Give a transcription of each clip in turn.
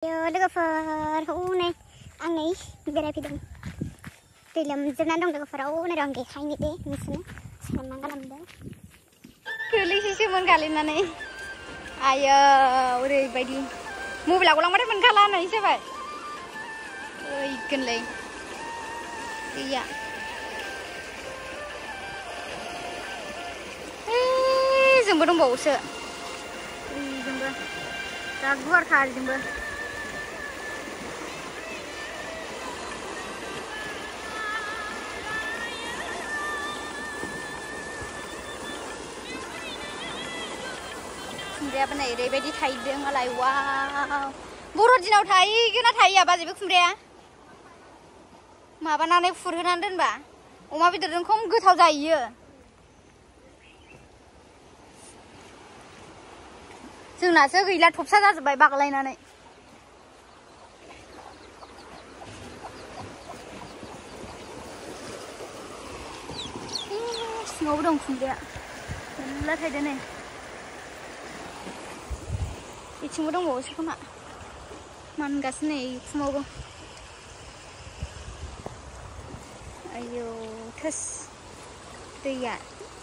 लोगोफोर हनै आं नै बेरायफैदों दै लोमजोबनानै दं लोगोफोर हनै र' आं देखायनो दे नोंसोरनो मा खालामदों गोलैसैसोमोन गालिनानै आयो ओरैबायदि मबाइला गलांबाथाय मोनखाला होननाय जाबाय ओइगोनलै दैया जोंबो दंबावोसो जोंबो दा गुवारथार जोंबो खुमब्रायाबो नै ओरैबायदि थायदों मालाय वाव बर'दिनाव थायगोन ना थायैया बाजै बे खुमब्राया माबानानै फुरहोनानै दोनबा अमा बेदरजों खम गोथाव जायो जोंनासो गैला थबसा जाजोब्बाय बागलायनानै सिङावबो दं खुमब्राया मेरला थायदों नै इथिंबो दंबावोसो खोमा मानगासिनो नै खुमावबो आयौ थोस दैया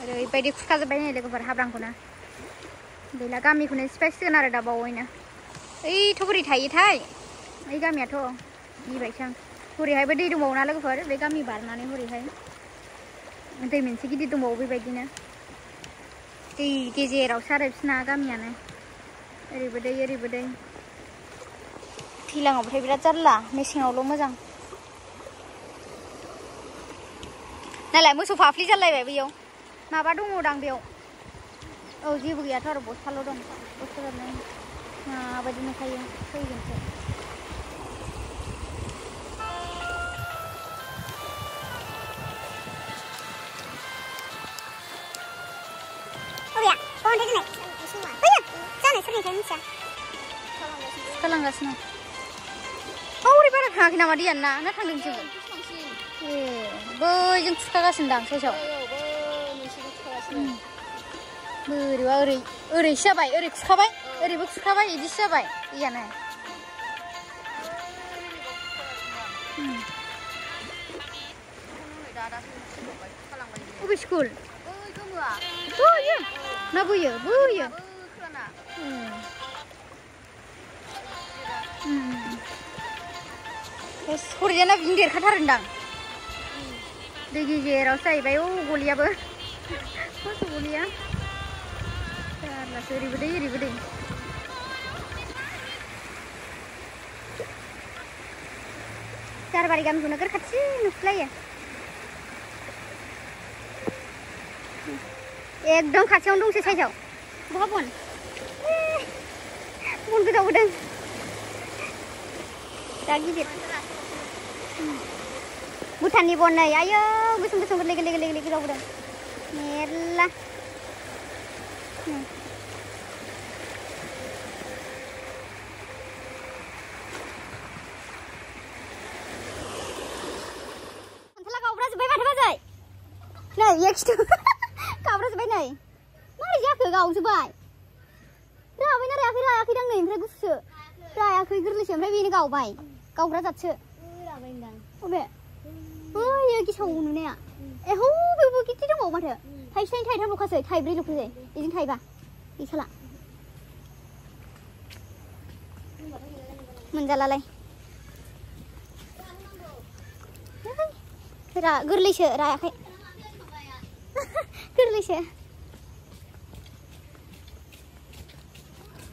ओरैबायदि खुरखाजोब्बाय नै लोगोफोर हाब्रांखौनो गैला गामिखौनो सिफायसिगोन आरो दा बावैनो ओइथ' बोरै थायोथाय ओइ गामियाथ' गिबायसो आं हरैहायबो दै दंबावो ना लोगोफोर बे गामि बारनानै हरैहाय दै मोनसे गिदिर दंबावो बेबायदिनो दै गेजेरावसो आरो बिसिना गामियानो ओरैबो दै ओरैबो दै दैलाङावबाथाय बिराद जारला मेसेङावल' मोजां नालाय मोसौ फाफ्लि जालायबाय बैयाव माबा दङदां बेयाव औ जेबो गैयाथ' आरो बस्थाल' दं बस्था जाबनाय माबायदि नुखायो फैगोनसो खालामगासिनो हरै बारा थाङाखै नामा दैयानो ना थांदों जोङो ए बैजों खुरखागासिनो दां साइसाव बोरैबा ओरैसो जाबाय ओरै खुरखाबाय ओरैबो खुरखाबाय बिदिसो जाबाय दैयानो बबे स्कुल बोयो ना बोयो बोयो हरैजाना बिदिनो देरखाथारोदां दै गेजेरावसो जाहैबाय गलियाबो मोसौ गलिया जारलासो ओरैबो दै ओरैबो दै जारबारि गामिखौ नोगोर खाथि नुस्लायो एकदम खाथियावनो दंसै साइजआव बहा बन गोजावबोदों दा गिदिर भुटाननि बन नै आयौ गोसोम गोसोम गोरलै गोरलै गोरलै गोजावबोदों मेरला खान्थाला गावब्राजोब्बाय माथो बाजै नै एखिथु गावब्राजोब्बाय नै मारै जाखो गावजोब्बाय राबायना रायाखैदां नै ओमफ्राय गुसु रायाखै गोरलैसो ओमफ्राय बेनो गावबाय गावग्रा जादसो अबे बैयो गेसाव नुनाया ए हौ बेवबो गिदिर दंबावो माथो थाइसे थाइथाम ल'खासै थाइब्रै ल'खासै बेजों थाइबा गैखाला मोनजालालाय गोरलैसो रायाखै गोरलैसो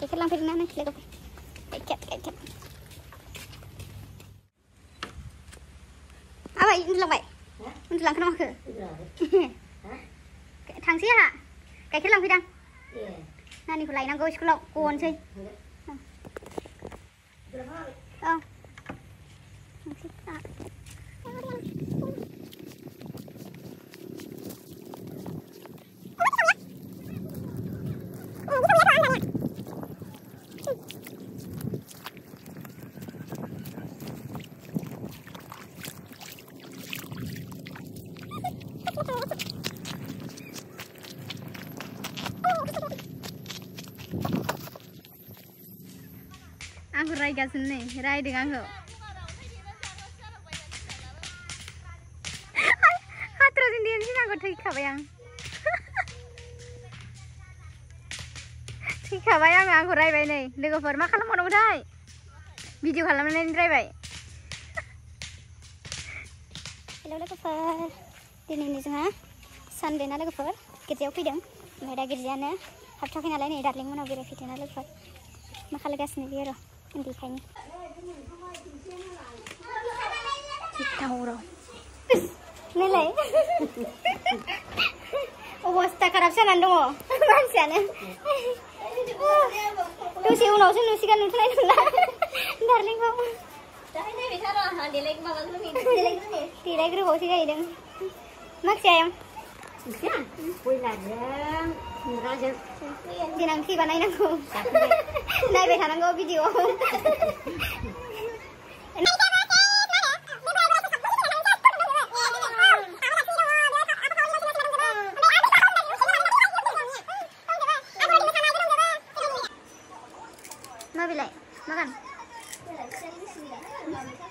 गाइखेर लांफैदोंना नों लोगोफोर गाइखेर आबाय उन्दुलांबाय उन्दुलांखो ना माखो थांसै आहा गाइखेर लांफैदां नानिखौ लायनांगौ स्कुलाव गनोसै औ लोगोफोर रायगासिनो नै रायदों आंखौ हाथरजों देनोसै आंखौ थैखाबाय आं थैखाबाय आंखौ रायबाय नै लोगोफोर मा खालामबावनांगौथाय भिडिअ खालामनानै रायबाय हेलौ लोगोफोर दिनैनि जोंहा सानडे ना लोगोफोर गिर्जायाव फैदों ओमफ्राय दा गिर्जायानो हाबथ'वाखै नालाय नै दार्लिंमोनाव बेरायफैदोंना लोगोफोर मा खालामगासिनो बियो र' उन्दैखायनो दावराव नैलाय अबस्था खाराब जानानै दङ मानसियानो दसे उनावसो नुसिगोन नुथ'नाय नंला दार्लिंखौ देलायग्रोबावसो जाहैदों मा ओंख्रि जायां बयलारजों खुमब्राजों देनां फैबा नायनांगौ नायबाय थानांगौ भिडिअआव मा बिलाइ makan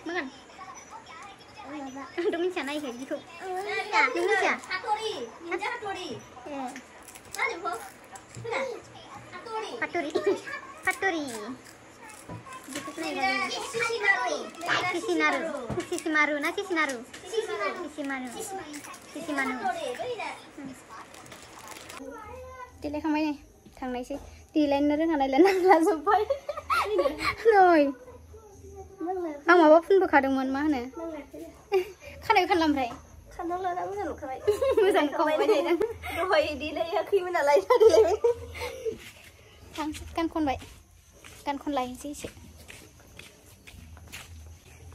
makan udah minta naik kayak gitu minta hatori देलायखांबाय नै थांनायसै देलायनो रोङा नालाय नांला जोब्बाय नै आं माबा फुनबोखादोंमोन मा होनो खानाय खानला ओमफ्राय खानलाना मोजां नुखाबाय मोजां नुखाबाय दहाय देलायाखैमोन नालाय देलायबाय गान खनलायनोसै एसे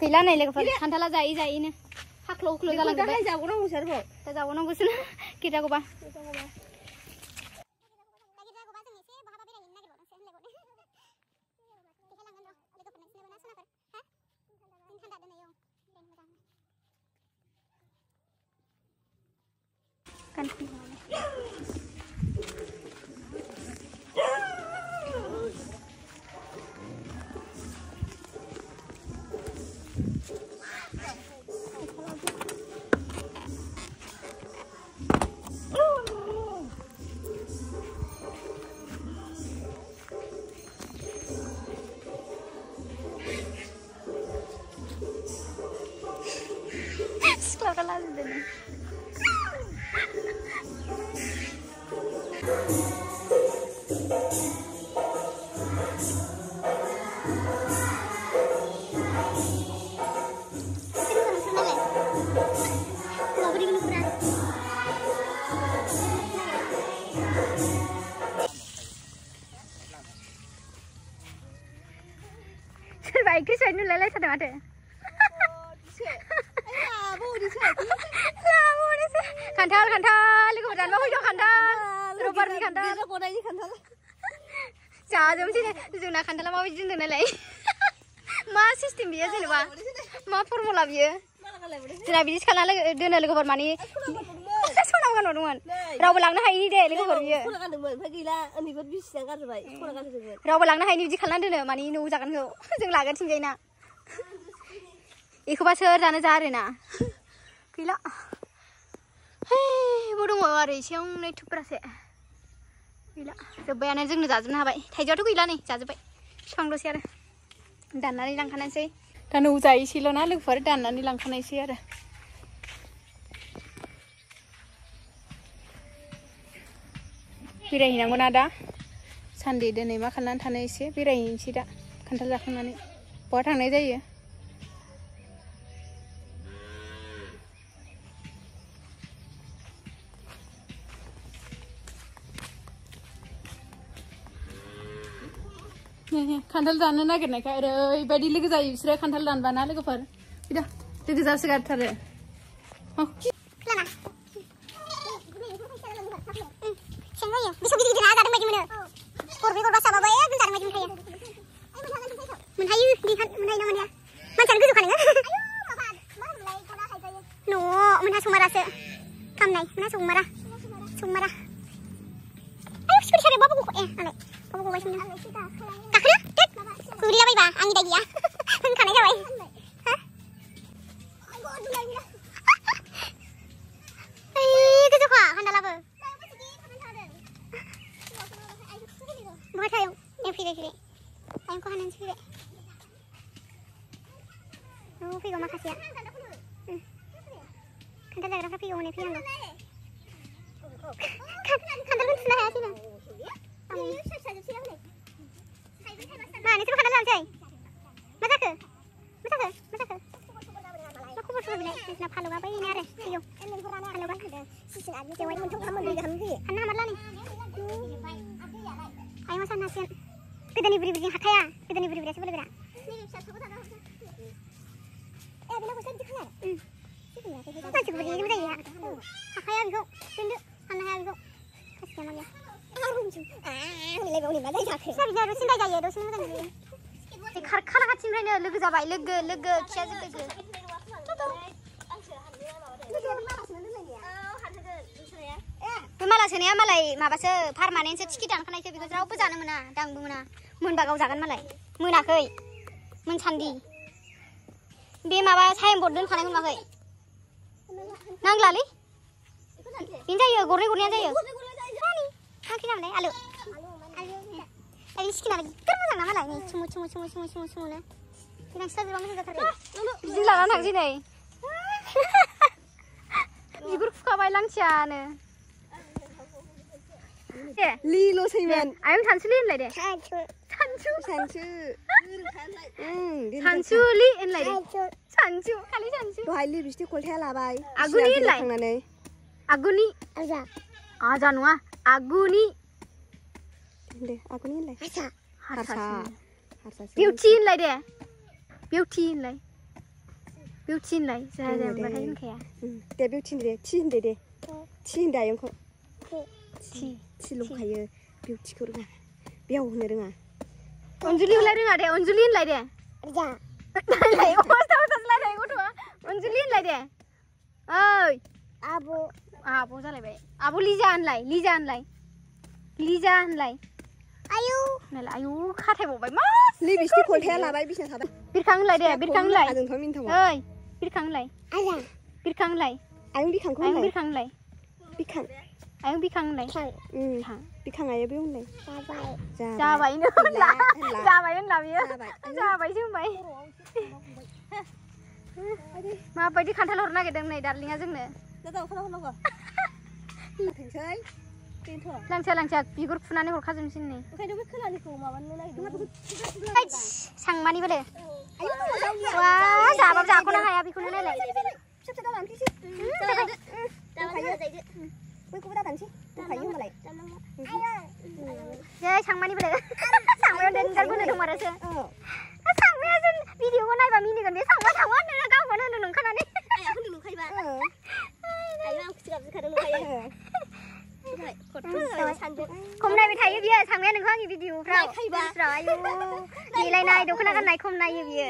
गैला नै लोगोफोर खान्थाला जायै जायैनो हाख्ल' हुख्ल' जालांजोब्बाय जाबावनांगौ सारबाव दा जाबावनांगौसो गिर्जागौबा kan sekolah lagi deh Baik, Chris, ini lelai sadar ada. Kantal, lihat berjalan mau hijau kantal, rubber ni kantal. Jangan sih, zona kantal mau hijau dengan lelai. Ma sistem dia sih lupa, ma formula dia. Zona bisnis kanal dengan lelai kau bermani. Soalnya kan orang, rawa belangnya hari ini deh, lelai kau dia. Rawa belangnya hari ini bisnis kanal dengan mani nu jangan kau, jangan lagan sih jadinya. Iku pasal jangan cari na, gila. Hei, bodoh mau lari siang nih tuh perase. Gila, sebenarnya jangan jatuh nah bay. Thai jatuh gila nih, jatuh bay. Sang dosi ada. Dernai langkanan sih. Dan ujai sih lo na, lu fer dernai langkanan sih ada. Birai hinang mana ada? Sandi deh nih makanan tanah sih. Birai ini sih dah. Kantal langkanan nih. Buat tanah aja ya. Kantal dan anak ni kan, badi lagi saya isra kantal dan bana lagi per, tidak, itu jasa segar thare. Oh. Lana. Siapa ya? Bisa gitu nak ada macam mana? Korbi korba sama bayar, bentar macam kaya. Menhayu, menhayu nama dia. Macam gitu kan ya? No, menhayu sumara se. Kam nai, menhayu sumara. Ayo, seperti ada bapak buku ale. Bapak buku macam mana? गोलैलाबायबा आंनि दाय गैया होनखानाय जाबाय गोजौखा खान्दालाबो बहा थायो फैबाय आयंखौ हानानैसो फैबाय फैगौ माखासेया खान्थाल जाग्राफ्रा फैगौ हनै फैनांगौ खान्थालखौ थुनो हायासै नों मानोसो खान्थाल जानोसै मा जाखो मा खबर सबर बिलाय नोंसिना फालुआ बैनो आरो फैगौ फालुआ जेवाय हाननो हामारला नै आयंआ साननो हासिगोन गोदोनि बुरि बुरिजों हाखाया गोदोनि बुरि बुरियासो बोलोगोरा मानसिखौबो देनो जायो हाखाया बेखौ दोनदो हाननो हाया बेखौ खासिया मा गैया सिन्था जायो दसेनो मोजां जायो खारखाला खाथिनिफ्रायनो लोगो जाबाय लोगो खियाजों लोगो बे माला सोनाया मालाय माबासो पारमानेन्टसो टिकेट दानखानायसो बेखौ रावबो जानो मोना दांबो मोना मोनबा गाव जागोन मालाय मोनाखै मोनसान्दि बे माबा साइन बर्ड दोनखानायखौ नुवाखै नांलालै बेनो जायो गरनै गरनैयानो जायो आंखि नामलाय आलु सिकिना बिराद मोजां ना मालाय नै सुमुनो देनां सिख्ला बिराद मोजां जाथारगोन बिदिनो लानानै थांसै नै बिगुर फुखाबाय लांथियानो लिल'सैमोन आयं सानसुलि होनलाय दे सानसुलि होनलाय दे सानसु खालि सानसु दहाय लिपस्टिक खलथाया लाबाय आगुनि होनलाय आगुनि आजा नङा आगुनि दे आगुनि होनलाय हारसा बिउटि होनलाय दे बिउटि होनलाय जाया होनबाथाय होनखाया दे बिउटि दे थि होनदो दे थि होनदो आयंखौ थि ल'खायो बिउटिखौ रोङा बेयाव होनो रोङा अनजुलि होनलाय रोङा दे अनजुलि होनलाय दे अनजुलि होनलाय दे ओइ आब' जालायबाय आब' लिजा होनलाय आयु खाथायबावबाय मा लिपस्टिक खलथाया लाबाय बिसिना थाबाय बिरखां होनलाय दे बिरखां होनलाय ओइ बिरखां होनलाय आयं बिखांखौ होनलाय बिरखां होनलाय आयं बिखां होनलाय बिखां आयो बे होनलाय जाबायनो होनला बियो जाबायसो होनबाय माबायदि खान्थाल हरनो नागिरदों नै दार्लिंआ जोंनो लांथिया बिगुर फुनानै हरखाजोबनोसै नै सांमानि बोलो वा जाबाबो जाख'नो हाया बेखौनो नायलाय जै सांमानि बोलो सांमायाव देनजार बोलो दंमारोसो सांमाया जों भिडिअखौ नायबा मिनिगोन बे सांमा होनो गावखौनो होनो नंखानानै खम नायबाय थायो बियो सांमाया नोंखौ आंनि भिडिअफ्राव आयु देलायनाय दख'ना गाननाय खम नायो बियो